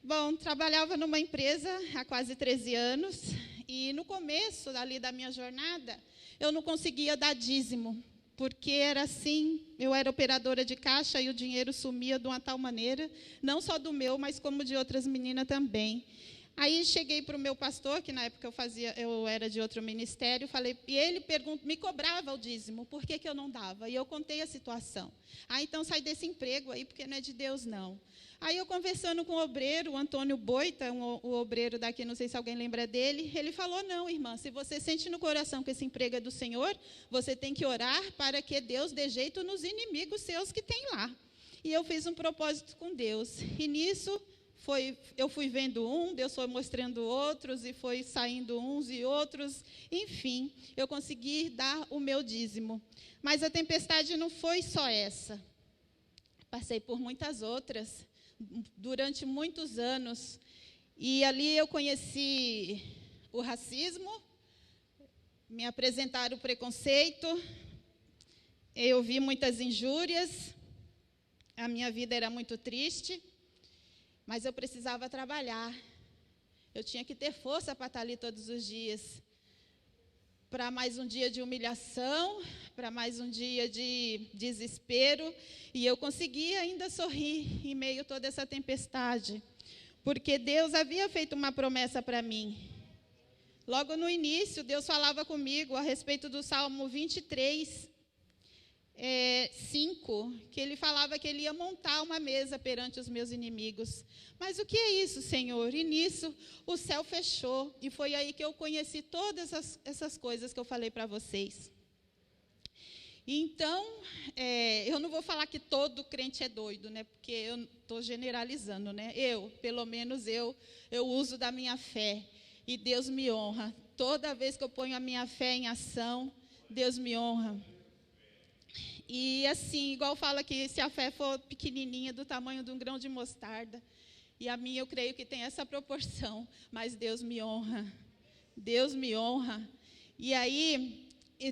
Bom, trabalhava numa empresa há quase 13 anos e no começo ali da minha jornada, eu não conseguia dar dízimo, porque era assim, eu era operadora de caixa e o dinheiro sumia de uma tal maneira, não só do meu, mas como de outras meninas também. Aí cheguei para o meu pastor, que na época eu era de outro ministério, falei, e ele me cobrava o dízimo, por que eu não dava? E eu contei a situação. Então sai desse emprego aí, porque não é de Deus, não. Aí eu conversando com o obreiro, o Antônio Boita, o obreiro daqui, não sei se alguém lembra dele, ele falou, não, irmã, se você sente no coração que esse emprego é do Senhor, você tem que orar para que Deus dê jeito nos inimigos seus que tem lá. E eu fiz um propósito com Deus. E nisso, eu fui vendo Deus foi mostrando outros, e foi saindo uns e outros. Enfim, eu consegui dar o meu dízimo. Mas a tempestade não foi só essa. Passei por muitas outras, durante muitos anos. E ali eu conheci o racismo, me apresentaram o preconceito, eu vi muitas injúrias, a minha vida era muito triste, mas eu precisava trabalhar. Eu tinha que ter força para estar ali todos os dias. Para mais um dia de humilhação, para mais um dia de desespero. E eu consegui ainda sorrir em meio a toda essa tempestade. Porque Deus havia feito uma promessa para mim. Logo no início, Deus falava comigo a respeito do Salmo 23, 5, que ele falava que ele ia montar uma mesa perante os meus inimigos. Mas o que é isso, Senhor? E nisso o céu fechou, e foi aí que eu conheci todas essas coisas que eu falei para vocês. Então, eu não vou falar que todo crente é doido, né? Porque eu estou generalizando, né? Pelo menos eu uso da minha fé, e Deus me honra. Toda vez que eu ponho a minha fé em ação, Deus me honra. E assim, igual fala que se a fé for pequenininha, do tamanho de um grão de mostarda, e a minha eu creio que tem essa proporção, mas Deus me honra. Deus me honra. E aí,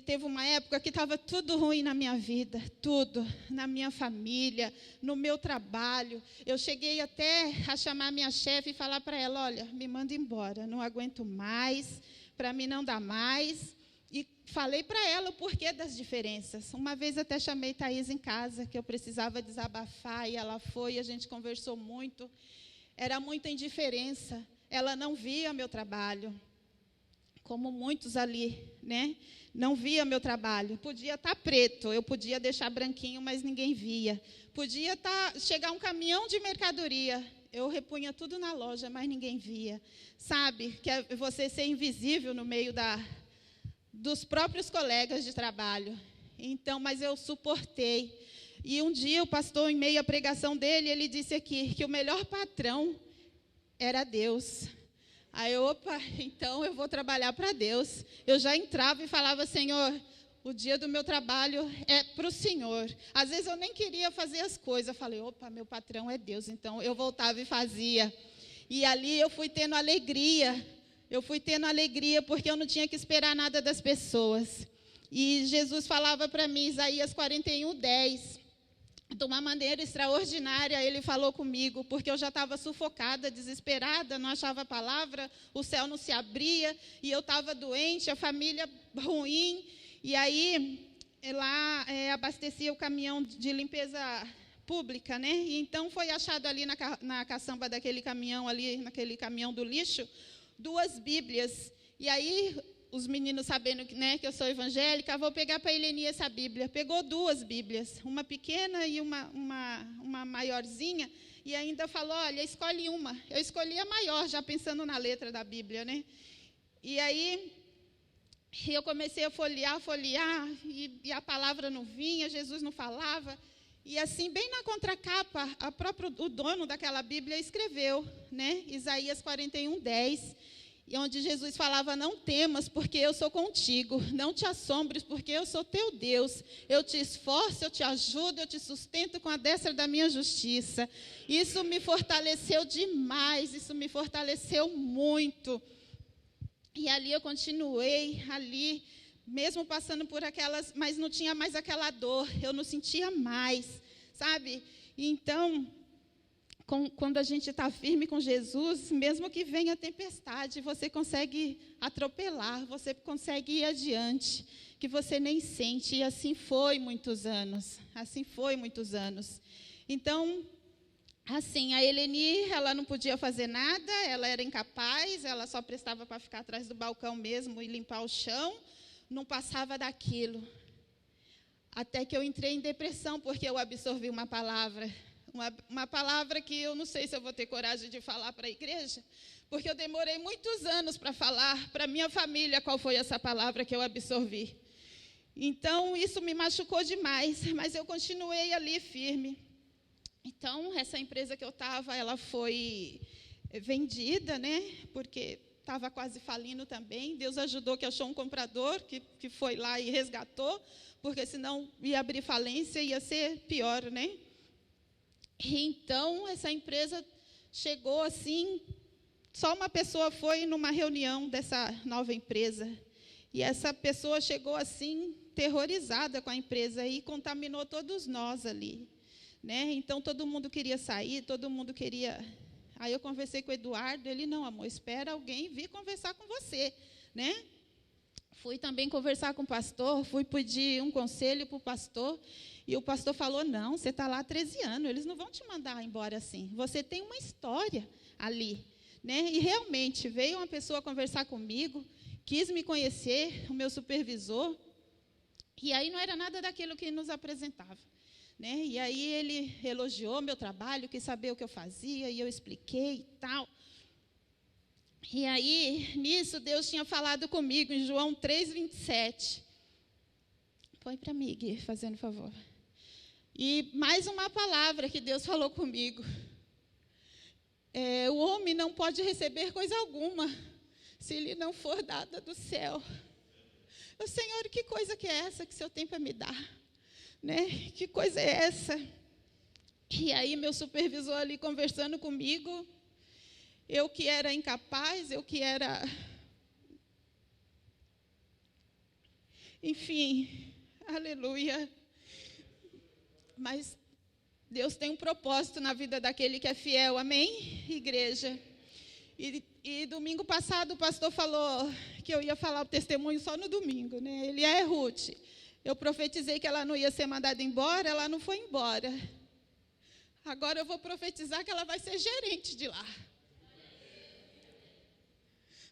teve uma época que estava tudo ruim na minha vida, tudo, na minha família, no meu trabalho. Eu cheguei até a chamar minha chefe e falar para ela, olha, me manda embora, não aguento mais, para mim não dá mais. E falei para ela o porquê das diferenças. Uma vez até chamei Thaís em casa, que eu precisava desabafar, e ela foi, e a gente conversou muito. Era muita indiferença. Ela não via meu trabalho, como muitos ali, né? Não via meu trabalho. Podia estar preto, eu podia deixar branquinho, mas ninguém via. Podia chegar um caminhão de mercadoria, eu repunha tudo na loja, mas ninguém via. Sabe, que é você ser invisível no meio dos próprios colegas de trabalho. Então, mas eu suportei. E um dia o pastor, em meio à pregação dele, ele disse aqui que o melhor patrão era Deus. Aí, então eu vou trabalhar para Deus. Eu já entrava e falava, Senhor, o dia do meu trabalho é para o Senhor. Às vezes eu nem queria fazer as coisas. Eu falei, meu patrão é Deus. Então eu voltava e fazia. E ali eu fui tendo alegria. Eu fui tendo alegria porque eu não tinha que esperar nada das pessoas. E Jesus falava para mim, Isaías 41:10, de uma maneira extraordinária, ele falou comigo, porque eu já estava sufocada, desesperada, não achava a palavra, o céu não se abria, e eu estava doente, a família ruim, e aí lá abastecia o caminhão de limpeza pública, né? E então foi achado ali na caçamba daquele caminhão, ali naquele caminhão do lixo, 2 Bíblias. E aí, os meninos sabendo né, que eu sou evangélica, vou pegar para a Eleni essa Bíblia. Pegou 2 Bíblias, uma pequena e uma maiorzinha, e ainda falou, olha, escolhe uma. Eu escolhi a maior, já pensando na letra da Bíblia, né? E aí, eu comecei a folhear, e a palavra não vinha, Jesus não falava. E assim, bem na contracapa, o dono daquela Bíblia escreveu, né, Isaías 41:10, onde Jesus falava, não temas, porque eu sou contigo, não te assombres, porque eu sou teu Deus, eu te esforço, eu te ajudo, eu te sustento com a destra da minha justiça. Isso me fortaleceu demais, isso me fortaleceu muito. E ali eu continuei, mesmo passando por aquelas, mas não tinha mais aquela dor, eu não sentia mais, sabe? Então, quando a gente está firme com Jesus, mesmo que venha tempestade, você consegue atropelar, você consegue ir adiante, que você nem sente. E assim foi muitos anos. Então, assim, a Eleni, ela não podia fazer nada, ela era incapaz, ela só prestava para ficar atrás do balcão mesmo e limpar o chão, não passava daquilo. Até que eu entrei em depressão, porque eu absorvi uma palavra. Uma palavra que eu não sei se eu vou ter coragem de falar para a igreja, porque eu demorei muitos anos para falar para a minha família qual foi essa palavra que eu absorvi. Então, isso me machucou demais, mas eu continuei ali firme. Então, essa empresa que eu estava, ela foi vendida, né? Porque estava quase falindo também. Deus ajudou que achou um comprador que foi lá e resgatou, porque senão ia abrir falência e ia ser pior, né? Então, essa empresa chegou assim, só uma pessoa foi numa reunião dessa nova empresa, e essa pessoa chegou assim, terrorizada com a empresa, e contaminou todos nós ali, né? Então, todo mundo queria sair, todo mundo queria... Aí eu conversei com o Eduardo, ele, não, amor, espera alguém vir conversar com você, né? Fui também conversar com o pastor, fui pedir um conselho para o pastor, e o pastor falou, não, você está lá há 13 anos, eles não vão te mandar embora assim, você tem uma história ali, né? E realmente, veio uma pessoa conversar comigo, quis me conhecer, o meu supervisor, e aí não era nada daquilo que nos apresentava, né? E aí ele elogiou meu trabalho, quis saber o que eu fazia, e eu expliquei e tal. E aí, nisso, Deus tinha falado comigo em João 3:27. Põe para mim, Gui, fazendo favor. E mais uma palavra que Deus falou comigo. O homem não pode receber coisa alguma se lhe não for dada do céu. Eu, Senhor, que coisa que é essa que o Senhor tem para me dar? Né? Que coisa é essa? E aí, meu supervisor ali conversando comigo, eu que era incapaz, eu que era... Enfim, aleluia. Mas Deus tem um propósito na vida daquele que é fiel, amém, igreja? E domingo passado o pastor falou que eu ia falar o testemunho só no domingo, né? Ele é Ruth. Eu profetizei que ela não ia ser mandada embora, ela não foi embora. Agora eu vou profetizar que ela vai ser gerente de lá.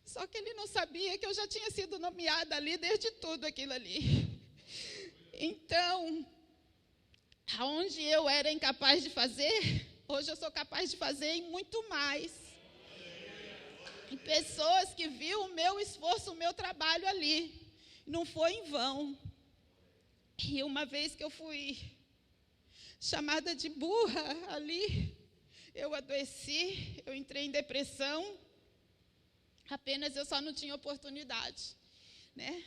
Só que ele não sabia que eu já tinha sido nomeada líder de tudo aquilo ali. Então, aonde eu era incapaz de fazer, hoje eu sou capaz de fazer e muito mais. E pessoas que viram o meu esforço, o meu trabalho ali. Não foi em vão. E uma vez que eu fui chamada de burra ali, eu adoeci, eu entrei em depressão. Apenas eu só não tinha oportunidade, né?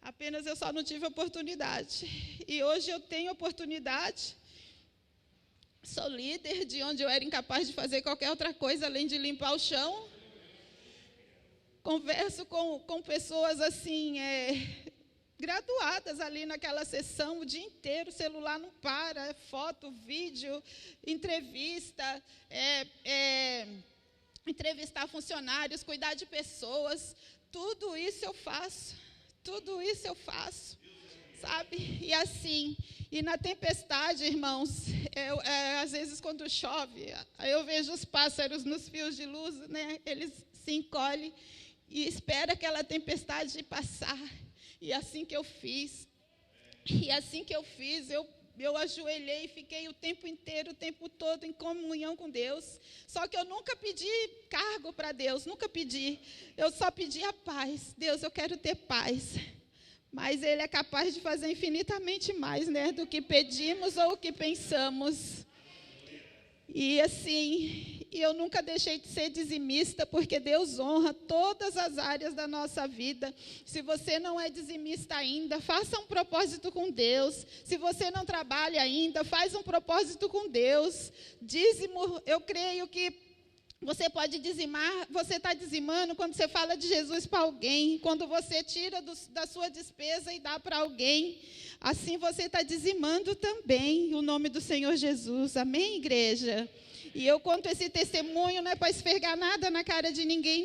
Apenas eu só não tive oportunidade. E hoje eu tenho oportunidade. Sou líder de onde eu era incapaz de fazer qualquer outra coisa além de limpar o chão. Converso com pessoas assim, graduadas ali naquela sessão o dia inteiro, o celular não para, é foto, vídeo, entrevista, entrevistar funcionários, cuidar de pessoas, tudo isso eu faço, sabe? E assim, e na tempestade, irmãos, às vezes quando chove, eu vejo os pássaros nos fios de luz, né? Eles se encolhem e esperam aquela tempestade passar. E assim que eu fiz, eu ajoelhei e fiquei o tempo inteiro, o tempo todo em comunhão com Deus. Só que eu nunca pedi cargo para Deus, nunca pedi. Eu só pedi a paz. Deus, eu quero ter paz. Mas Ele é capaz de fazer infinitamente mais, né, do que pedimos ou o que pensamos. E assim, eu nunca deixei de ser dizimista, porque Deus honra todas as áreas da nossa vida. Se você não é dizimista ainda, faça um propósito com Deus. Se você não trabalha ainda, faz um propósito com Deus. Dízimo, eu creio que você pode dizimar, você está dizimando quando você fala de Jesus para alguém, quando você tira da sua despesa e dá para alguém. Assim você está dizimando também o nome do Senhor Jesus. Amém, igreja? E eu conto esse testemunho, não é para esfregar nada na cara de ninguém,